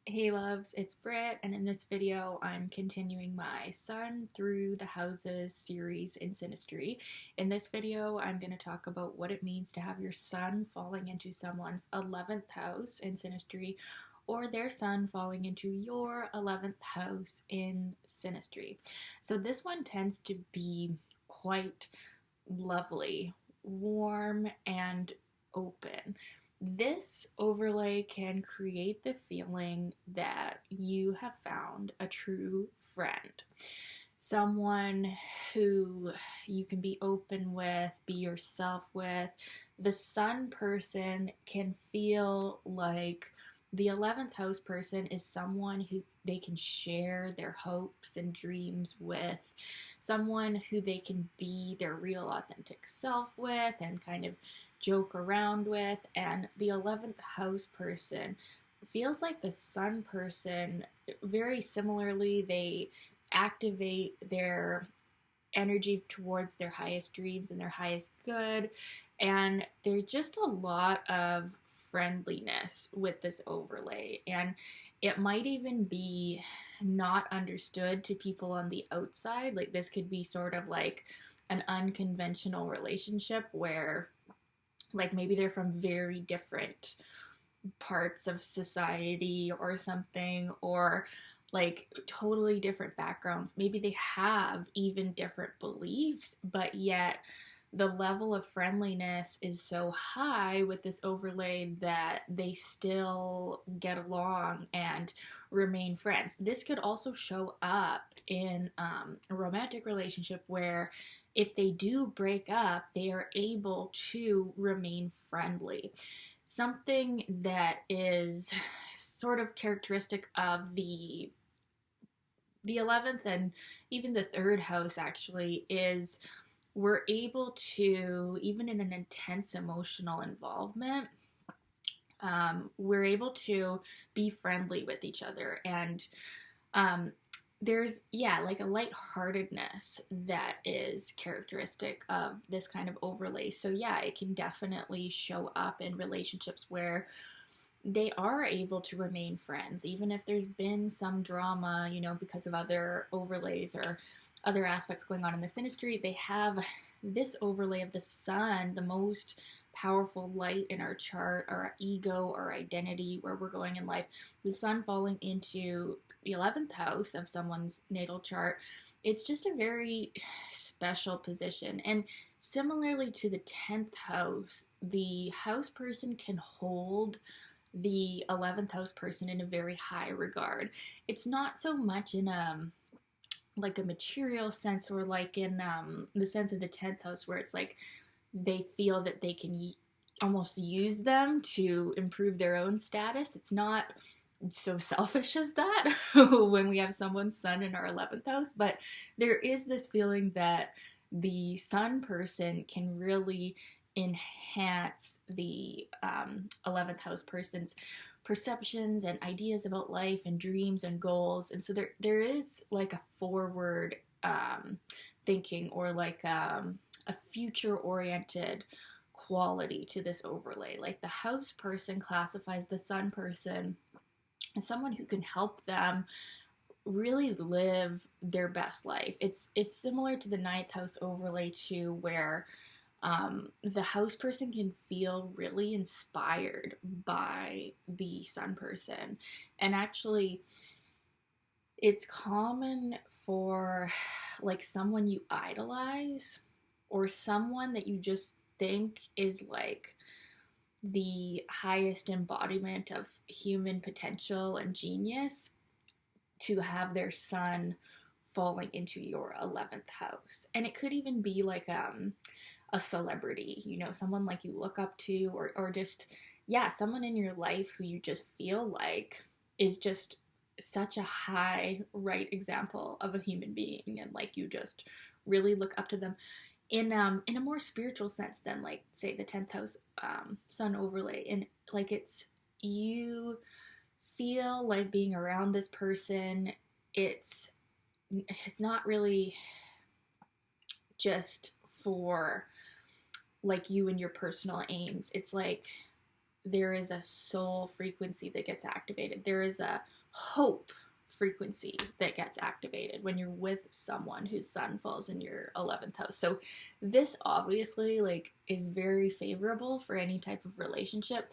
Hey loves, it's Britt, and in this video I'm continuing my Sun Through the Houses series in Synastry. In this video I'm going to talk about what it means to have your sun falling into someone's 11th house in Synastry, or their sun falling into your 11th house in Synastry. So this one tends to be quite lovely, warm, and open. This overlay can create the feeling that you have found a true friend, someone who you can be open with, be yourself with. The sun person can feel like the 11th house person is someone who they can share their hopes and dreams with, someone who they can be their real authentic self with and kind of joke around with. And the 11th house person feels like the sun person very similarly. They activate their energy towards their highest dreams and their highest good. And there's just a lot of friendliness with this overlay. And it might even be not understood to people on the outside. Like, this could be sort of like an unconventional relationship where, like, maybe they're from very different parts of society or something, or like totally different backgrounds. Maybe they have even different beliefs, but yet the level of friendliness is so high with this overlay that they still get along and remain friends. This could also show up in a romantic relationship where if they do break up, they are able to remain friendly. Something that is sort of characteristic of the 11th and even the third house actually is we're able to, even in an intense emotional involvement, we're able to be friendly with each other. And there's, like a lightheartedness that is characteristic of this kind of overlay. So it can definitely show up in relationships where they are able to remain friends, even if there's been some drama, because of other overlays or other aspects going on in the synastry. They have this overlay of the sun, the most powerful light in our chart, our ego, our identity, where we're going in life. The sun falling into the 11th house of someone's natal chart, it's just a very special position. And similarly to the 10th house, the house person can hold the 11th house person in a very high regard. It's not so much in like a material sense, or like in the sense of the 10th house where it's like they feel that they can almost use them to improve their own status. It's not so selfish as that when we have someone's sun in our 11th house, but there is this feeling that the sun person can really enhance the 11th house person's perceptions and ideas about life and dreams and goals. And so there is like a forward thinking, or like a future oriented quality to this overlay. Like, the house person classifies the sun person as someone who can help them really live their best life. It's similar to the ninth house overlay too, where the house person can feel really inspired by the sun person. And actually, it's common for like someone you idolize, or someone that you just think is like the highest embodiment of human potential and genius, to have their sun falling into your 11th house. And it could even be like a celebrity, someone like you look up to, or just, someone in your life who you just feel like is just such a high right example of a human being, and like you just really look up to them in a more spiritual sense than, like, say, the 10th house sun overlay. And like, you feel like being around this person. It's not really just for like you and your personal aims. It's like there is a soul frequency that gets activated. There is a hope frequency that gets activated when you're with someone whose sun falls in your 11th house. So this obviously like is very favorable for any type of relationship.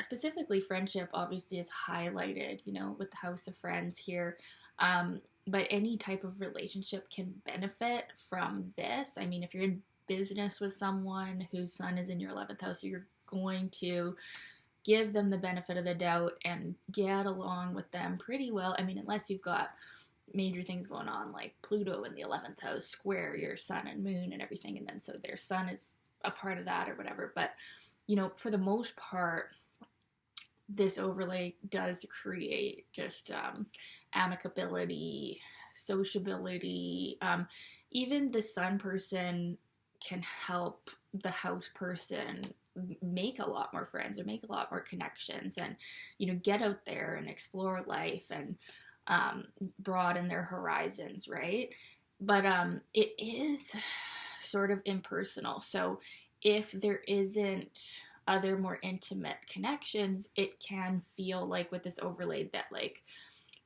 Specifically friendship obviously is highlighted, you know, with the house of friends here. But any type of relationship can benefit from this. I mean, if you're in business with someone whose sun is in your 11th house, you're going to give them the benefit of the doubt and get along with them pretty well. I mean, unless you've got major things going on like Pluto in the 11th house square your sun and moon and everything, and then so their sun is a part of that or whatever. But you know, for the most part, this overlay does create just amicability, sociability. Even the sun person can help the house person make a lot more friends or make a lot more connections, and you know, get out there and explore life and broaden their horizons, right? But it is sort of impersonal. So if there isn't other more intimate connections, it can feel like with this overlay that like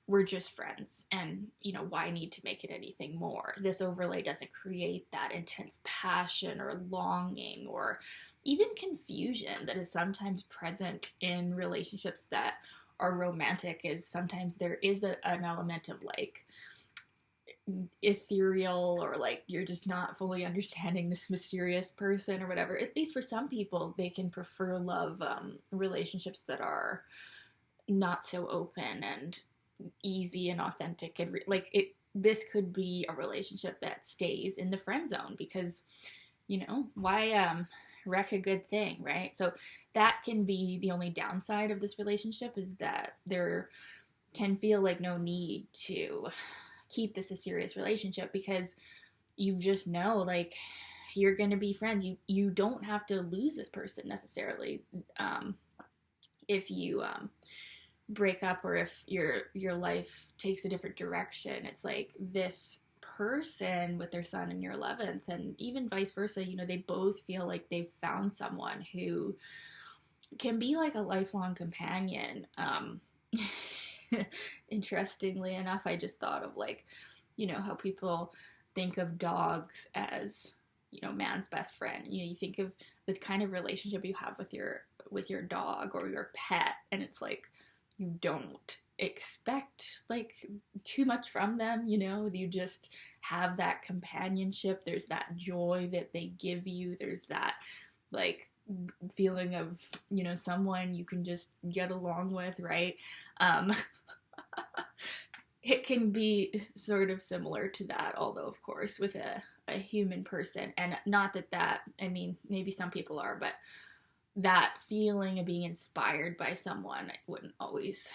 we're just friends, and you know, why need to make it anything more? This overlay doesn't create that intense passion or longing or even confusion that is sometimes present in relationships that are romantic. Is sometimes there is an element of like ethereal, or like you're just not fully understanding this mysterious person or whatever. At least for some people, they can prefer love relationships that are not so open and easy and authentic, and like it, this could be a relationship that stays in the friend zone because, you know, why wreck a good thing, right? So that can be the only downside of this relationship, is that there can feel like no need to keep this a serious relationship because you just know like you're going to be friends. You don't have to lose this person necessarily if you break up, or if your life takes a different direction. It's like this person with their sun in your 11th, and even vice versa, you know, they both feel like they've found someone who can be like a lifelong companion. Interestingly enough, I just thought of like, you know, how people think of dogs as, you know, man's best friend. You know, you think of the kind of relationship you have with your dog or your pet, and it's like you don't expect like too much from them, you know, you just have that companionship. There's that joy that they give you. There's that like feeling of, you know, someone you can just get along with, right? It can be sort of similar to that, although of course with a human person, and not that I mean, maybe some people are, but that feeling of being inspired by someone wouldn't always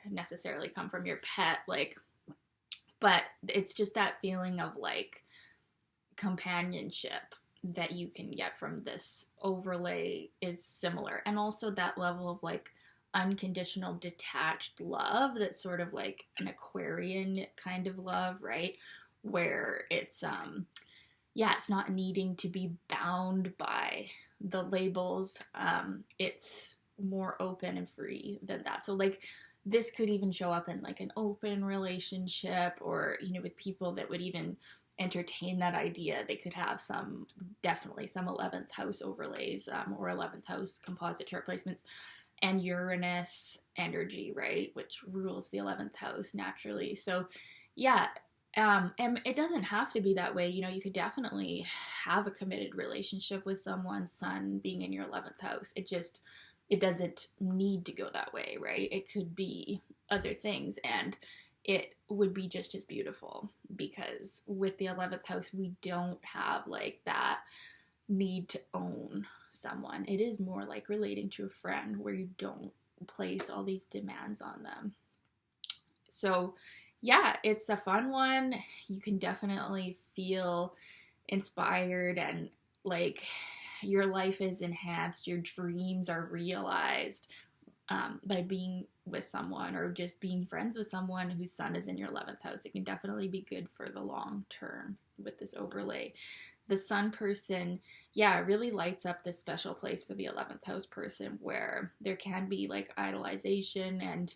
necessarily come from your pet, like, but it's just that feeling of like companionship that you can get from this overlay is similar. And also that level of like unconditional detached love, that's sort of like an Aquarian kind of love, right? Where it's it's not needing to be bound by the labels. It's more open and free than that. So like this could even show up in like an open relationship, or, you know, with people that would even entertain that idea. They could have definitely some 11th house overlays, or 11th house composite chart placements, and Uranus energy, right, which rules the 11th house naturally. So yeah, and it doesn't have to be that way. You know, you could definitely have a committed relationship with someone, sun being in your 11th house. It doesn't need to go that way, right? It could be other things, and it would be just as beautiful, because with the 11th house, we don't have like that need to own someone. It is more like relating to a friend, where you don't place all these demands on them. So yeah, it's a fun one. You can definitely feel inspired, and like your life is enhanced, your dreams are realized by being with someone, or just being friends with someone whose sun is in your 11th house. It can definitely be good for the long term with this overlay. the sun person, yeah, it really lights up this special place for the 11th house person where there can be like idolization and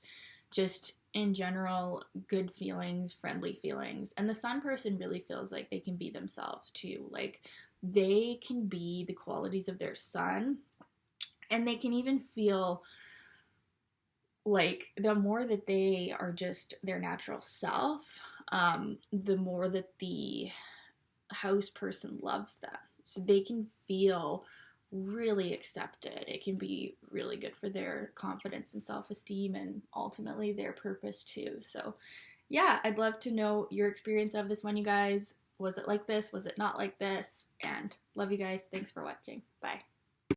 just in general good feelings, friendly feelings. And the sun person really feels like they can be themselves too. Like they can be the qualities of their sun, and they can even feel like the more that they are just their natural self, the more that the house person loves them. So they can feel really accepted. It can be really good for their confidence and self-esteem and ultimately their purpose too. So yeah, I'd love to know your experience of this one, you guys. Was it like this? Was it not like this? And love you guys. Thanks for watching. Bye.